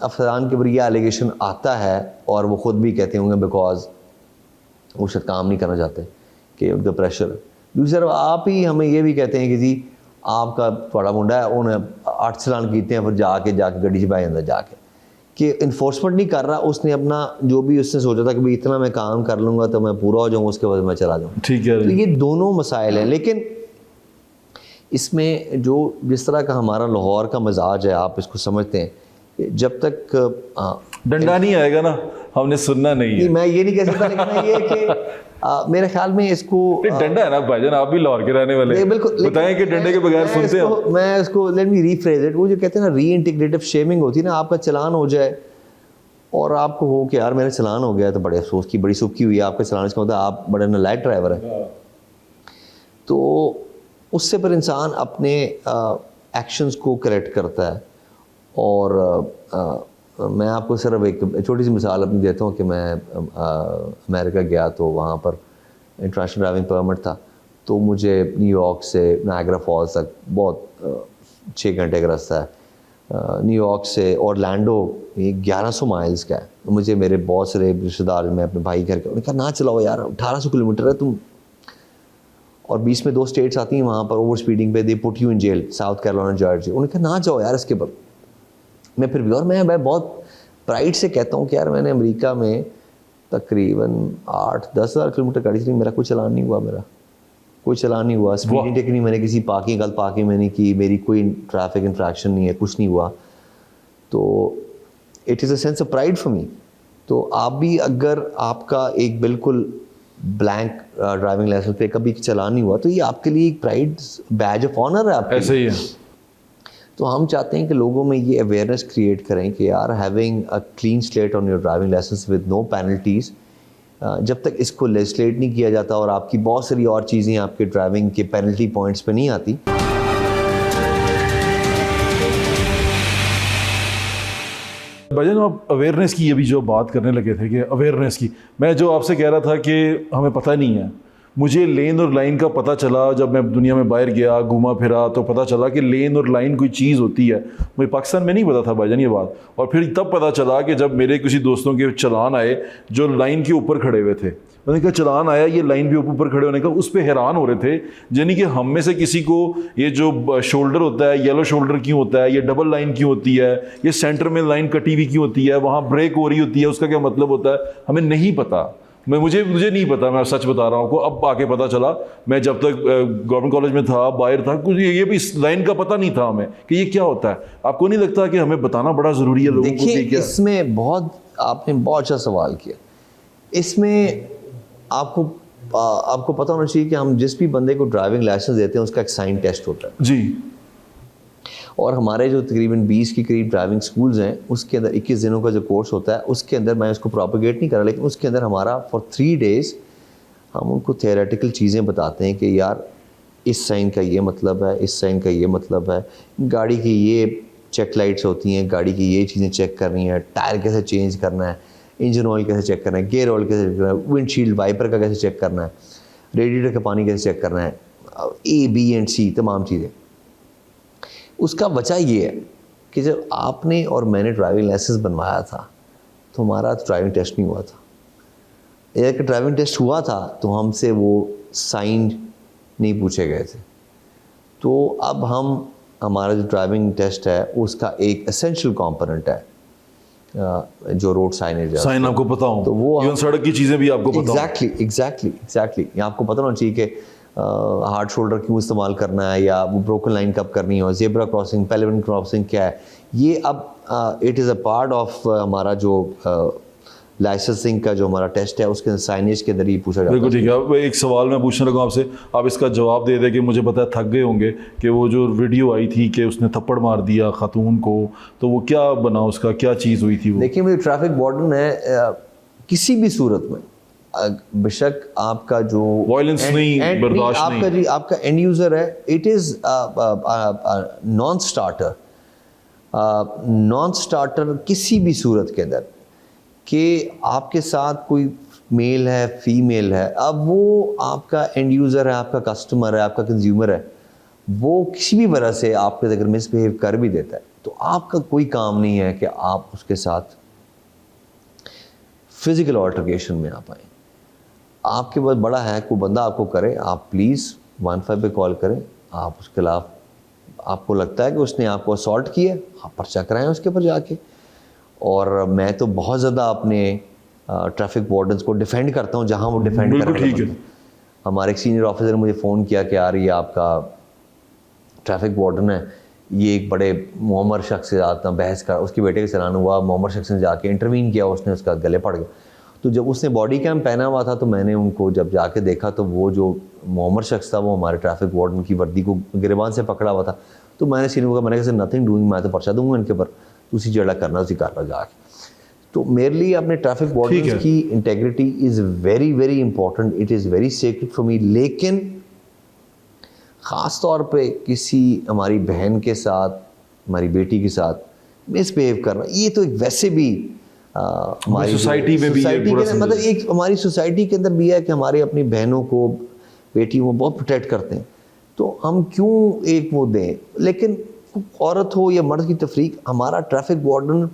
अफसरान के ऊपर ये एलिगेशन आता है और वो खुद भी कहते होंगे बिकॉज वो शायद काम नहीं करना चाहते कि द प्रेशर। दूसरी तरफ आप ही हमें ये भी कहते हैं कि जी आपका थोड़ा मुंडा है उन्हें 8 चलान कीते हैं फिर जाके गड्डी से बाहर अंदर जाके कि इन्फोर्समेंट नहीं कर रहा, उसने अपना जो भी उसने सोचा था कि भाई इतना मैं काम कर लूँगा तो मैं पूरा हो जाऊँगा उसके बाद मैं चला जाऊँ, ठीक है। तो ये दोनों मसाइल हैं। लेकिन इसमें जो जिस तरह का हमारा लाहौर का मिजाज है आप इसको समझते हैं कि जब तक डंडा नहीं आएगा ना हमने सुनना नहीं है। मैं ये नहीं कह सकता, लेकिन ये कि मेरे ख्याल में इसको डंडा है ना भाईजान, आप भी लाहौर के रहने वाले हैं, बिल्कुल बताएं कि डंडे के बगैर सुनते हैं। मैं इसको लेट मी रीफ्रेज इट, वो जो कहते हैं ना री इंटीग्रेटिव शेमिंग होती है ना, आपका चलान हो जाए और आपको हो कि यार मेरा चलान हो गया तो बड़े अफसोस की बड़ी सुख की हुई है, आपका चलान इसका मतलब आप बड़े नालायक ड्राइवर हैं, तो उससे पर इंसान अपने एक्शंस को करेक्ट करता है। और मैं आपको सिर्फ एक छोटी सी मिसाल अपनी देता हूँ कि मैं अमेरिका गया तो वहाँ पर इंटरनेशनल ड्राइविंग परमिट था, तो मुझे न्यूयॉर्क से नायग्रा फॉल्स तक बहुत 6 घंटे का रास्ता है, न्यूयॉर्क से ऑरलैंडो ये 1100 माइल्स का है। मुझे मेरे बहुत सारे रिश्तेदार मैं अपने भाई घर के उन्होंने कहा ना चलाओ यार 1800 किलोमीटर है तुम, और बीच में 2 स्टेट्स आती हैं वहाँ पर ओवर स्पीडिंग पे, they put you in jail, South Carolina Georgia. उन्होंने कहा ना जाओ यार इसके पर। मैं फिर भी, और मैं बहुत प्राइड से कहता हूँ कि यार मैंने अमेरिका में तकरीबन 8-10 हज़ार किलोमीटर गाड़ी चली, मेरा कोई चलान नहीं हुआ, मेरा कोई चलान नहीं हुआ, स्पीडिंग टेक नहीं, मैंने किसी पार्किंग गलत पार्किंग में नहीं की, मेरी कोई ट्रैफिक इन्फ्रैक्शन नहीं है, कुछ नहीं हुआ। तो it is a sense of pride for me. तो आप भी अगर आपका एक बिल्कुल ब्लैंक ड्राइविंग लाइसेंस पे कभी चलान नहीं हुआ तो ये आपके लिए एक प्राइड बैज ऑफ ऑनर है आपके, ऐसे ही है। तो हम चाहते हैं कि लोगों में ये अवेयरनेस क्रिएट करें कि यार having a clean slate on your driving licence with no penalties, जब तक इसको लेजिस्लेट नहीं किया जाता और आपकी बहुत सारी और चीज़ें आपके ड्राइविंग के पेनल्टी पॉइंट्स पे नहीं आती। भाईजान आप अवेयरनेस की अभी जो बात करने लगे थे कि अवेयरनेस की, मैं जो आपसे कह रहा था कि हमें पता नहीं है, मुझे लेन और लाइन का पता चला जब मैं दुनिया में बाहर गया घूमा फिरा तो पता चला कि लेन और लाइन कोई चीज़ होती है। मुझे पाकिस्तान में नहीं पता था भाईजान ये बात, और फिर तब पता चला कि जब मेरे किसी दोस्तों के चलान आए जो लाइन के ऊपर खड़े हुए थे, मैंने कहा चलान आया ये लाइन के ऊपर खड़े होने का, उस पर हैरान हो रहे थे। यानी कि हम में से किसी को ये जो शोल्डर होता है येलो शोल्डर क्यों होता है, ये डबल लाइन क्यों होती है, ये सेंटर में लाइन कटी हुई क्यों होती है, वहाँ ब्रेक हो रही होती है, उसका क्या मतलब होता है, हमें नहीं पता। मुझे नहीं पता, मैं सच बता रहा हूँ आपको, अब आके पता चला। मैं जब तक गवर्नमेंट कॉलेज में था बाहर था कुछ ये भी इस लाइन का पता नहीं था हमें कि ये क्या होता है। आपको नहीं लगता कि हमें बताना बड़ा ज़रूरी है लोगों को? देखिए इसमें आपने बहुत अच्छा सवाल किया। इसमें आपको पता होना चाहिए कि हम जिस भी बंदे को ड्राइविंग लाइसेंस देते हैं उसका एक साइन टेस्ट होता है जी, और हमारे जो तकरीबन 20 के करीब ड्राइविंग स्कूल्स हैं उसके अंदर 21 दिनों का जो कोर्स होता है उसके अंदर, मैं उसको प्रोपोगेट नहीं कर रहा, लेकिन उसके अंदर हमारा फॉर 3 डेज़ हम उनको थियोरेटिकल चीज़ें बताते हैं कि यार इस साइन का ये मतलब है, इस साइन का ये मतलब है, गाड़ी की ये चेक लाइट्स होती हैं, गाड़ी की ये चीज़ें चेक करनी है, टायर कैसे चेंज करना है, इंजन ऑयल कैसे चेक करना है, गियर ऑयल कैसे चेक करना है, विंडशील्ड वाइपर का कैसे चेक करना है, रेडिएटर का पानी कैसे चेक करना है, A, B and C तमाम चीज़ें। उसका वजह ये है कि जब आपने और मैंने ड्राइविंग लाइसेंस बनवाया था तो हमारा ड्राइविंग टेस्ट नहीं हुआ था। अगर ड्राइविंग टेस्ट हुआ था तो हमसे वो साइन नहीं पूछे गए थे। तो अब हमारा जो ड्राइविंग टेस्ट है उसका एक एसेंशियल कंपोनेंट है जो रोड साइनेज है, साइन आपको पता हो, तो वो इवन सड़क की चीज़ें भी आपको पता हो। एग्जैक्टली ये आपको पता होना चाहिए कि हार्ड शोल्डर क्यों इस्तेमाल करना है, या वो ब्रोकन लाइन कब करनी है, जेब्रा क्रॉसिंग, पेलिवन क्रॉसिंग क्या है, ये अब it is a part of हमारा जो लाइसेंसिंग का जो हमारा टेस्ट है उसके साइनेज के अंदर ही पूछा जाता है। बिल्कुल ठीक है। अब एक सवाल मैं पूछने लगा आपसे, आप इसका जवाब दे दें कि मुझे पता है थक गए होंगे कि वो जो वीडियो आई थी कि उसने थप्पड़ मार दिया खातून को, तो वो क्या बना, उसका क्या चीज़ हुई थी वो? देखिए मुझे ट्रैफिक वार्डन है, किसी भी सूरत में बेशक आपका जो वायलेंस नहीं, बर्दाश्त नहीं, आपका जी आपका एंड यूज़र है, इट इज़ नॉन स्टार्टर किसी भी सूरत के अंदर कि आपके साथ कोई मेल है, फीमेल है, अब वो आपका एंड यूज़र है, आपका कस्टमर है, आपका कंज्यूमर है, वो किसी भी वजह से आपके अगर मिसबिहेव कर भी देता है तो आपका कोई काम नहीं है कि आप उसके साथ फिज़िकल ऑल्टरकेशन में आ पाएँ। आपके पास बड़ा है, कोई बंदा आपको करे, आप प्लीज़ 15 पे कॉल करें, आप उसके खिलाफ आपको लगता है कि उसने आपको असॉल्ट किया, आप पर्चा कराएं उसके ऊपर जाके। और मैं तो बहुत ज़्यादा अपने ट्रैफिक वार्डन्स को डिफेंड करता हूँ जहाँ वो डिफेंड बिल्कुल करते ठीक है। हैं। हमारे एक सीनियर ऑफिसर ने मुझे फ़ोन किया कि यार ये आपका ट्रैफिक वार्डन है, ये एक बड़े मोहम्मर शख्स से आता बहस का, उसके बेटे का चलान हुआ, मोहम्मर शख्स ने जाके इंटरवीन किया, उसने उसका गले पड़ गया। तो जब उसने बॉडी कैम पहना हुआ था तो मैंने उनको जब जाके देखा तो वो जो मोहम्मर शख्स था वो हमारे ट्रैफिक वार्डन की वर्दी को गिरबान से पकड़ा हुआ था। तो मैंने सीनियर को मैंने कहा नथिंग डूइंग, मैं तो पर्चा दूंगा इनके ऊपर, उसी जड़ा करना उसी कारवा जाके। तो मेरे लिए अपने ट्रैफिक वार्डन्स की integrity is very very important, it is very sacred for me. लेकिन ख़ास तौर पे किसी हमारी बहन के साथ, हमारी बेटी के साथ मिसबिहेव करना, ये तो एक वैसे भी हमारी सोसाइटी में भी मतलब एक हमारी सोसाइटी के अंदर भी है कि हमारे अपनी बहनों को, बेटियों को बहुत प्रोटेक्ट करते हैं, तो हम क्यों एक वो दें। लेकिन औरत हो या मर्द की तफरीक, हमारा ट्रैफिक वार्डन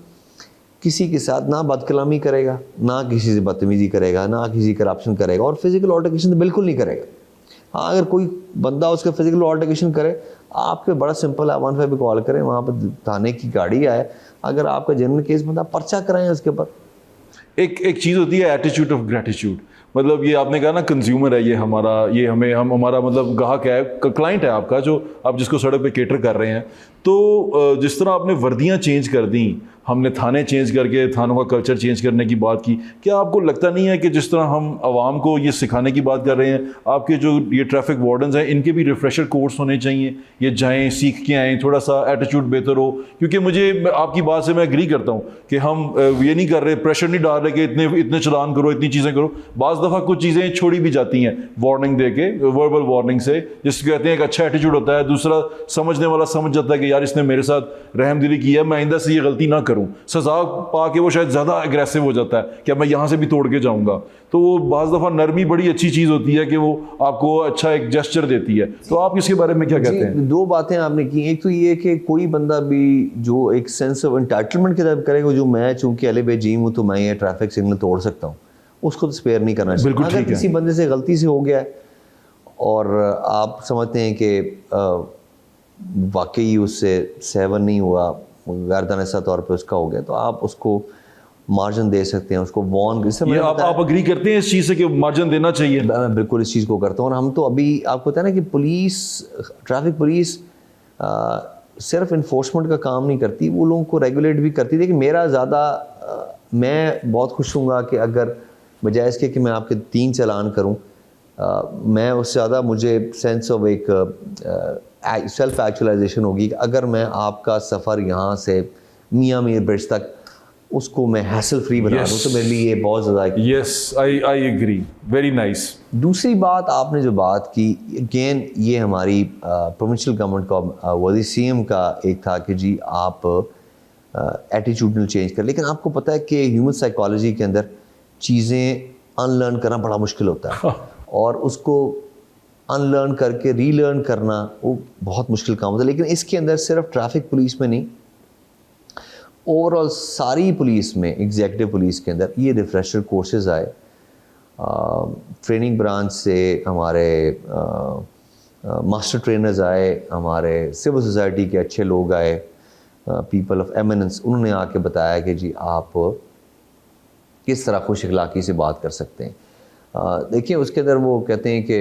किसी के साथ ना बदकलामी करेगा, ना किसी से बदतमीज़ी करेगा, ना किसी करप्शन करेगा, और फिज़िकल ऑल्टरकेशन तो बिल्कुल नहीं करेगा। हाँ, अगर कोई बंदा उसका फिज़िकल ऑल्टरकेशन करे, आपके बड़ा सिंपल है, 15 पे कॉल करें, वहाँ पर थाने की गाड़ी आए, अगर आपका जनरल केस बनता पर्चा कराएं उसके ऊपर। एक चीज़ होती है एटीट्यूड ऑफ ग्रेटिट्यूड, मतलब ये आपने कहा ना कंज्यूमर है ये हमारा, ये हमारा मतलब ग्राहक है, क्लाइंट है आपका, जो आप जिसको सड़क पे केटर कर रहे हैं। तो जिस तरह आपने वर्दियाँ चेंज कर दी, हमने थाने चेंज करके थानों का कल्चर चेंज करने की बात की, क्या आपको लगता नहीं है कि जिस तरह हम आवाम को ये सिखाने की बात कर रहे हैं, आपके जो ये ट्रैफिक वार्डन्स हैं इनके भी रिफ्रेशर कोर्स होने चाहिए, ये जाएं सीख के आएँ, थोड़ा सा एटीट्यूड बेहतर हो। क्योंकि मुझे आपकी बात से मैं एग्री करता हूँ कि हम ये नहीं कर रहे, प्रेशर नहीं डाल रहे कि इतने चलान करो, इतनी चीज़ें करो। बाज़ दफ़ा कुछ चीज़ें छोड़ी भी जाती हैं वार्निंग दे के, वर्बल वार्निंग से, जिसको कहते हैं एक अच्छा एटीट्यूड होता है, दूसरा समझने वाला समझ जाता है कि यार इसने मेरे साथ रहमदिली की है, मैं आइंदा से ये गलती ना करूँ। सजा पा के वो शायद ज़्यादा एग्रेसिव हो जाता है कि मैं यहाँ से भी तोड़ के जाऊँगा। तो वो बाज़ दफ़ा नरमी बड़ी अच्छी चीज़ होती है कि वो आपको अच्छा एक जेस्चर देती है। तो आप इसके बारे में क्या कहते हैं? दो बातें आपने की, एक तो ये कि कोई बंदा भी जो एक सेंस ऑफ एंटाइटलमेंट की तरफ करेगा, जो मैं चूँकि अले बेजीम हूँ तो मैं ये ट्रैफिक सिग्नल तोड़ सकता हूँ, उसको तो स्पेयर नहीं करना चाहिए। अगर किसी बंदे से गलती से हो गया है और आप समझते हैं कि वाकई उससे सेवन नहीं हुआ, गैरदानिस्ता तौर पे उसका हो गया, तो आप उसको मार्जिन दे सकते हैं, उसको वॉर्न। आप अग्री करते हैं इस चीज़ से कि मार्जिन देना चाहिए? मैं बिल्कुल इस चीज़ को करता हूँ। और हम तो अभी आपको पता है ना कि पुलिस, ट्रैफिक पुलिस सिर्फ इन्फोर्समेंट का काम नहीं करती, वो लोगों को रेगुलेट भी करती है। देखिए मेरा ज़्यादा मैं बहुत खुश हूँगा कि अगर बजाय इसके कि मैं आपके 3 चालान करूँ, मैं उससे ज़्यादा मुझे सेंस ऑफ एक सेल्फ एक्चुअलाइजेशन होगी कि अगर मैं आपका सफ़र यहाँ से मियाँ मीर ब्रिज तक उसको मैं हैसल फ्री बना दूँ, तो मेरे लिए ये बहुत ज़्यादा। Yes, I agree, very nice. दूसरी बात आपने जो बात की, अगेन ये हमारी प्रोविंशियल गवर्नमेंट का वज़ीर CM का एक था कि जी आप एटीट्यूडनल चेंज कर। लेकिन आपको पता है कि ह्यूमन साइकोलॉजी के अंदर चीज़ें अनलर्न करना बड़ा मुश्किल होता है और उसको अनलर्न करके रीलर्न करना वो बहुत मुश्किल काम होता है। लेकिन इसके अंदर सिर्फ ट्रैफिक पुलिस में नहीं, ओवरऑल सारी पुलिस में, एग्जीक्यूटिव पुलिस के अंदर ये रिफ्रेशर कोर्सेज आए। ट्रेनिंग ब्रांच से हमारे मास्टर ट्रेनर्स आए, हमारे सिविल सोसाइटी के अच्छे लोग आए, पीपल ऑफ एमिनेंस, उन्होंने आके बताया कि जी आप किस तरह खुश अखलाकी से बात कर सकते हैं। देखिए उसके अंदर वो कहते हैं कि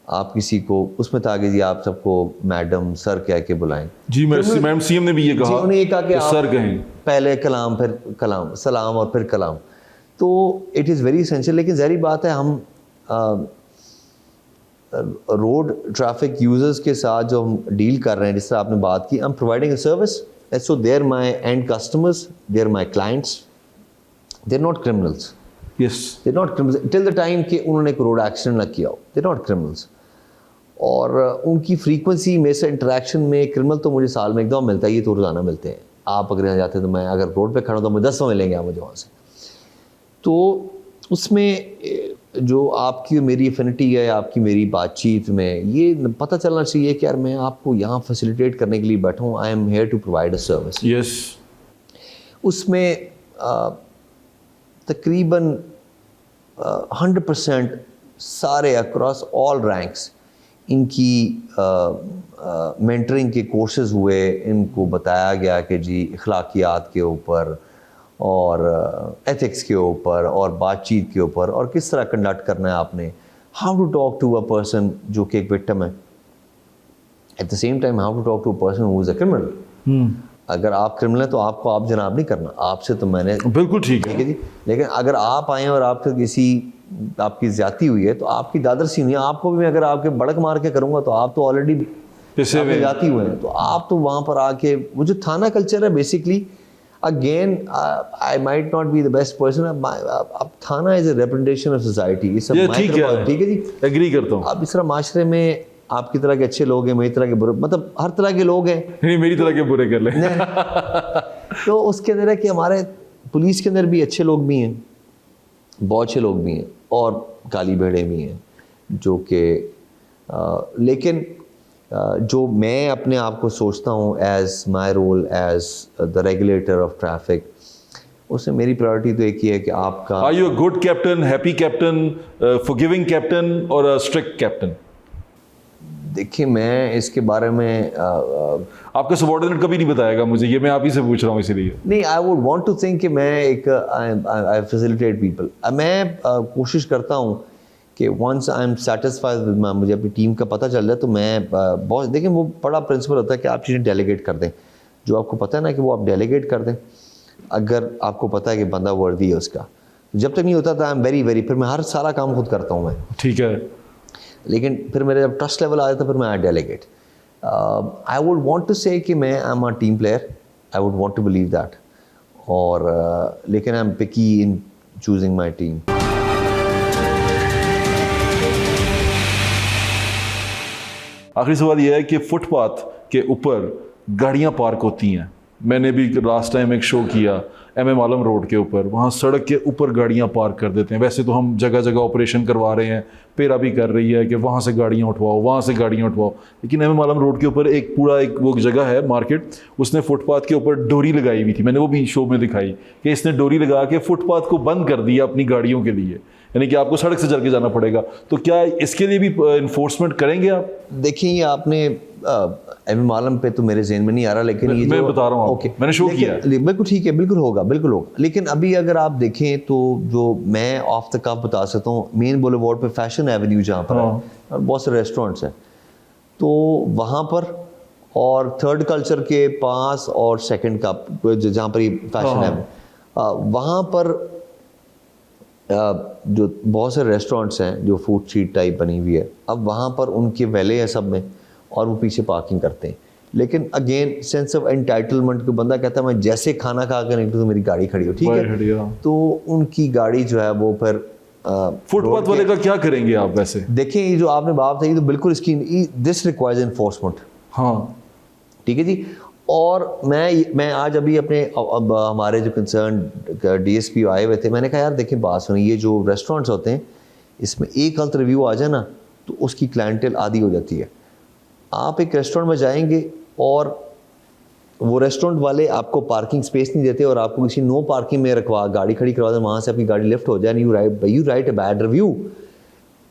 आप किसी को उसमें था कि जी आप सबको मैडम सर कह के बुलाएं। जी मैम सीएम ने भी ये कहा, उन्होंने ये कहा कि आप सर कहें, पहले कलाम फिर कलाम, सलाम और फिर कलाम। तो इट इज़ वेरी एसेंशियल। लेकिन ज़ाहिर बात है हम रोड ट्रैफिक यूजर्स के साथ जो हम डील कर रहे हैं, जिस तरह आपने बात की, I am providing a service, so they are my and customers, they are my clients, they are not criminals. Yes, they are not criminals till the time कि उन्होंने एक रोड एक्सीडेंट ना किया हो, दे आर नॉट क्रिमिनल्स। और उनकी फ्रीक्वेंसी में से इंटरेक्शन में, क्रिमिनल तो मुझे साल में एक दफ़ा मिलता है, ये तो रोज़ाना मिलते हैं। आप अगर यहाँ जाते हैं तो मैं अगर रोड पे खड़ा हूँ तो मुझे 10 मिलेंगे आप मुझे वहाँ से। तो उसमें जो आपकी और मेरी एफिनिटी है, आपकी मेरी बातचीत में ये पता चलना चाहिए कि यार मैं आपको यहाँ फैसिलिटेट करने के लिए बैठा हूँ, I am here to provide a service. Yes, उसमें तकरीबन 100% सारे अक्रॉस ऑल रैंक्स इनकी मेंटरिंग के कोर्सेज हुए, इनको बताया गया कि जी अखलाकियात के ऊपर और एथिक्स के ऊपर और बातचीत के ऊपर और किस तरह कंडक्ट करना है आपने, how to talk to a person जो कि एक विक्टिम है, at the same time how to talk to a person who is a criminal. अगर आप क्रिमिनल हैं तो आपको आप जनाब नहीं करना, आपसे तो मैंने बिल्कुल ठीक है जी। लेकिन अगर आप आए और आपसे किसी आपकी ज्यादती हुई है तो आपकी दादर सी नहीं, आपको भी मैं अगर आपके बड़क मार के करूँगा तो आप तो ऑलरेडी जाती हुए हैं, तो आप तो वहाँ पर आके वो जो थाना कल्चर है basically, again I might not be the best person, अब थाना is a representation of society. ठीक है जी, एग्री करता हूँ। आप इस तरह माशरे में आपकी तरह के अच्छे लोग हैं, मेरी तरह के बुरे, मतलब हर तरह के लोग हैं, नहीं मेरी तरह के बुरे कर ले तो उसके अंदर है कि हमारे पुलिस के अंदर भी अच्छे लोग भी हैं, बहुत अच्छे लोग भी हैं और काली भेड़े भी हैं जो कि लेकिन जो मैं अपने आप को सोचता हूँ as my role as the regulator of traffic, उसमें मेरी प्रायोरिटी तो एक ही है कि आपका are you a good captain, happy captain, forgiving captain और अ स्ट्रिक्ट कैप्टन? देखिए मैं इसके बारे में आपका सबॉर्डिनेट कभी नहीं बताएगा मुझे, ये मैं आप ही से पूछ रहा हूँ इसीलिए। नहीं, I would want to think कि मैं एक आई फैसिलिटेट पीपल। मैं कोशिश करता हूँ कि once I am satisfied with my, मुझे अपनी टीम का पता चल जाए तो मैं बहुत, देखिए वो बड़ा प्रिंसिपल होता है कि आप चीज़ें डेलीगेट कर दें, जो आपको पता है ना कि वो आप डेलीगेट कर दें, अगर आपको पता है कि बंदा वर्दी है उसका। जब तक नहीं होता था आई एम वेरी फिर मैं हर सारा काम खुद करता हूँ मैं, ठीक है, लेकिन फिर मेरे जब ट्रस्ट लेवल आ जाता फिर मैं I delegate. I would want to say कि मैं I am a team player, I would want to believe that, और लेकिन I am picky in choosing my team. आखिरी सवाल यह है कि फुटपाथ के ऊपर गाड़ियां पार्क होती हैं, मैंने भी लास्ट टाइम एक शो किया MM आलम रोड के ऊपर, वहाँ सड़क के ऊपर गाड़ियाँ पार्क कर देते हैं। वैसे तो हम जगह जगह ऑपरेशन करवा रहे हैं, पेरा भी कर रही है कि वहाँ से गाड़ियाँ उठवाओ, वहाँ से गाड़ियाँ उठवाओ, लेकिन MM आलम रोड के ऊपर एक पूरा एक वो जगह है मार्केट, उसने फुटपाथ के ऊपर डोरी लगाई हुई थी, मैंने वो भी शो में दिखाई कि इसने डोरी लगा के फुटपाथ को बंद कर दिया अपनी गाड़ियों के लिए, यानी कि आपको सड़क से चल के जाना पड़ेगा। तो क्या इसके लिए भी इन्फोर्समेंट करेंगे आप? देखिए आपने MM आलम पे तो मेरे जहन में नहीं आ रहा, लेकिन ये मैं बता रहा हूँ, ओके, मैंने शो किया है। बिल्कुल ठीक है, बिल्कुल होगा, बिल्कुल होगा। लेकिन अभी अगर आप देखें तो जो मैं ऑफ द कफ बता सकता हूँ, मेन बुलेवार्ड पे फैशन एवेन्यू जहाँ पर है, बहुत से रेस्टोरेंट्स हैं, तो वहाँ पर और थर्ड कल्चर के पास और सेकंड कप जहाँ पर ये फैशन है, वहाँ पर जो बहुत से रेस्टोरेंट्स हैं जो फूड स्ट्रीट टाइप बनी हुई है, अब वहाँ पर उनके वैले है सब में और वो पीछे पार्किंग करते हैं। लेकिन अगेन सेंस ऑफ एंटाइटलमेंट को बंदा कहता है मैं जैसे खाना खा कर निकलूँ तो मेरी गाड़ी खड़ी हो, ठीक है, तो उनकी गाड़ी जो है वो फिर फुटपाथ वाले का क्या करेंगे आप? वैसे देखें ये जो आपने बात कही तो बिल्कुल इसकी दिस रिक्वायर्स एनफोर्समेंट, हाँ ठीक है जी। और मैं आज अभी अपने अब हमारे जो कंसर्न DSP आए हुए थे, मैंने कहा यार देखिए बात सुनिए, ये जो रेस्टोरेंट्स होते हैं इसमें एक गलत रिव्यू आ जाए ना तो उसकी क्लाइंटेल आदी हो जाती है। आप एक रेस्टोरेंट में जाएंगे और वो रेस्टोरेंट वाले आपको पार्किंग स्पेस नहीं देते और आपको किसी नो पार्किंग में रखवा गाड़ी खड़ी करवा दें, वहाँ से आपकी गाड़ी लिफ्ट हो जाए, you write a bad review,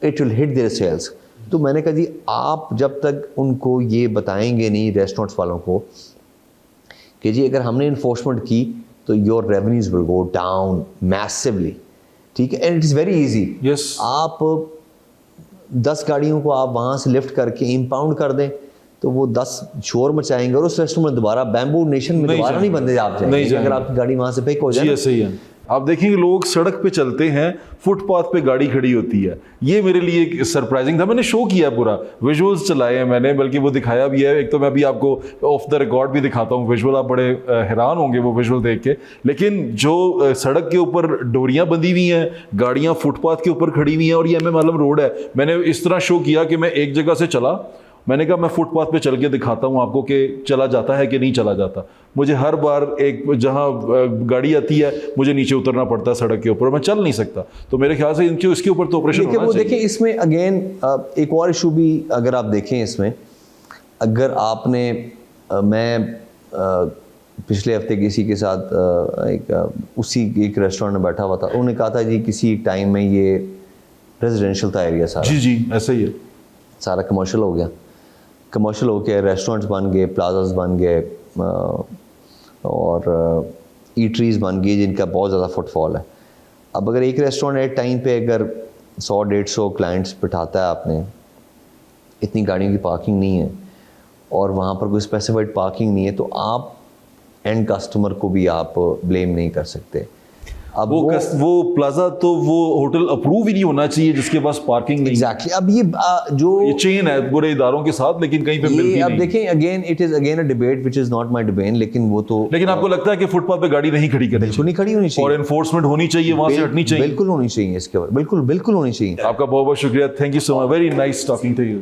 it will hit their sales. तो मैंने कहा जी आप जब तक उनको ये बताएंगे नहीं रेस्टोरेंट्स वालों को कि जी अगर हमने इन्फोर्समेंट की तो your revenues will go down massively, ठीक है, and it is very easy. Yes, आप 10 गाड़ियों को आप वहाँ से लिफ्ट करके इंपाउंड कर दें तो वो 10 शोर मचाएंगे और उस रेस्टोरेंट में दोबारा बैम्बू नेशन में दोबारा नहीं बंदे आप जाएंगे अगर आपकी गाड़ी वहाँ से पिक हो जाए। जी सही है। आप देखेंगे लोग सड़क पे चलते हैं, फुटपाथ पे गाड़ी खड़ी होती है, ये मेरे लिए एक सरप्राइजिंग था। मैंने शो किया पूरा, विजुअल्स चलाए हैं मैंने, बल्कि वो दिखाया भी है। एक तो मैं अभी आपको ऑफ द रिकॉर्ड भी दिखाता हूँ विजुअल, आप बड़े हैरान होंगे वो विजुअल देख के। लेकिन जो सड़क के ऊपर डोरियां बंधी हुई हैं, गाड़ियां फुटपाथ के ऊपर खड़ी हुई हैं और ये MM आलम रोड है। मैंने इस तरह शो किया कि मैं एक जगह से चला, मैंने कहा मैं फुटपाथ पे चल के दिखाता हूँ आपको कि चला जाता है कि नहीं चला जाता। मुझे हर बार एक जहाँ गाड़ी आती है मुझे नीचे उतरना पड़ता है सड़क के ऊपर, मैं चल नहीं सकता। तो मेरे ख्याल से इनके इसके ऊपर तो ऑपरेशन होना चाहिए। देखिए इसमें अगेन एक और इशू भी अगर आप देखें इसमें, अगर आपने मैं पिछले हफ्ते किसी के साथ उसी एक रेस्टोरेंट में बैठा हुआ था, उन्होंने कहा था जी किसी एक टाइम में ये रेजिडेंशियल था एरिया सारा। जी ऐसा ही है, सारा कमर्शियल हो गया, कमर्शियल हो गया, रेस्टोरेंट्स बन गए, प्लाजास बन गए और ईटरीज बन गई जिनका बहुत ज़्यादा फुटफॉल है। अब अगर एक रेस्टोरेंट एक टाइम पे अगर 100-150 क्लाइंट्स बिठाता है आपने, इतनी गाड़ियों की पार्किंग नहीं है और वहाँ पर कोई स्पेसिफाइड पार्किंग नहीं है, तो आप एंड कस्टमर को भी आप ब्लेम नहीं कर सकते। अब वो प्लाजा तो वो होटल अप्रूव ही नहीं होना चाहिए जिसके पास पार्किंग नहीं। एग्जैक्टली। अब ये चेन है पूरे इदारों के साथ, लेकिन कहीं पे मिलती नहीं। अब देखें again it is again a debate which is not my debate, लेकिन वो तो लेकिन आपको लगता है कि फुटपाथ पे गाड़ी नहीं खड़ी करनी बिल्कुल नहीं खड़ी होनी चाहिए और एनफोर्समेंट होनी चाहिए, वहां से हटनी चाहिए, बिल्कुल होनी चाहिए इसके ऊपर, बिल्कुल होनी चाहिए। आपका बहुत बहुत शुक्रिया, thank you so much, very nice talking to you.